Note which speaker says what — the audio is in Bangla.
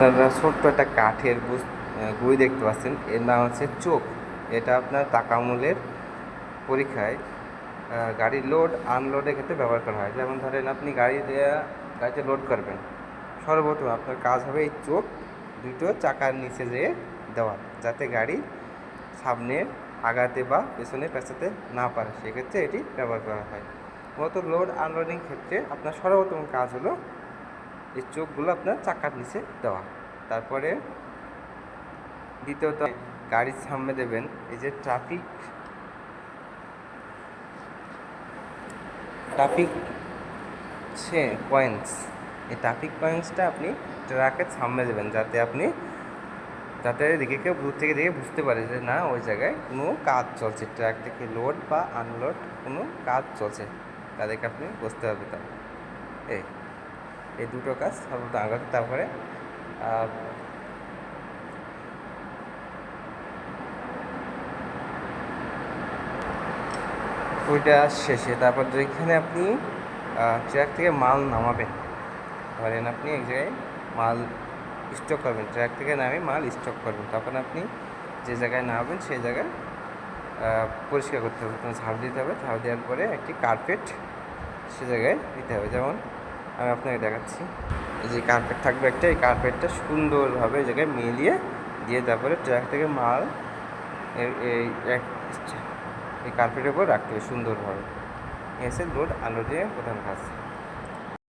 Speaker 1: আপনারা ছোট্ট একটা কাঠের গুঁড়ি দেখতে পাচ্ছেন, এর নাম হচ্ছে চোখ। এটা আপনার তাকামুলের পরীক্ষায় গাড়ির লোড আনলোডের ক্ষেত্রে ব্যবহার করা হয়। যেমন ধরেন আপনি গাড়িতে লোড করবেন, সর্বপ্রথম আপনার কাজ হবে এই চোখ দুটো চাকার নিচে যেয়ে দেওয়া, যাতে গাড়ি সামনে আগাতে বা পেছনে পেঁচাতে না পারে, সেক্ষেত্রে এটি ব্যবহার করা হয়। মূলত লোড আনলোডিং ক্ষেত্রে আপনার সর্বপ্রথম কাজ হলো এই চোখগুলো আপনার চাকার নিচে দেওয়া। তারপরে দ্বিতীয়ত গাড়ির সামনে দেবেন এই যে ট্রাফিক পয়েন্টস, এই ট্রাফিক পয়েন্টসটা আপনি ট্রাকের সামনে দেবেন, যাতে দিকে কেউ দূর থেকে দেখে বুঝতে পারে যে না, ওই জায়গায় কোনো কাজ চলছে, ট্রাক থেকে লোড বা আনলোড কোনো কাজ চলছে, তাদেরকে আপনি বুঝতে পারবেন। তার এই দুটো কাজ সর্বপ্রথম আগাতে। তারপরে ওইটা শেষে তারপর যেখানে আপনি ট্রাক থেকে মাল নামাবেন, ধরেন আপনি এক জায়গায় মাল স্টক করবেন, ট্রাক থেকে নামে মাল স্টক করবেন, তখন আপনি যে জায়গায় নামাবেন সেই জায়গায় পরিষ্কার করতে হবে, তখন ঝাড়ু দিতে হবে। ঝাড়ু দেওয়ার পরে একটি কার্পেট সে জায়গায় দিতে হবে। যেমন আমি আপনাকে দেখাচ্ছি, এই যে কার্পেট থাকবে একটা, এই কার্পেটটা সুন্দরভাবে এই জায়গায় মিলিয়ে দিয়ে তারপরে ট্রাক থেকে মাল এই কার্পেটের উপর রাখতে হবে সুন্দরভাবে। এসে লোড আনলোডের প্রধান কাজ।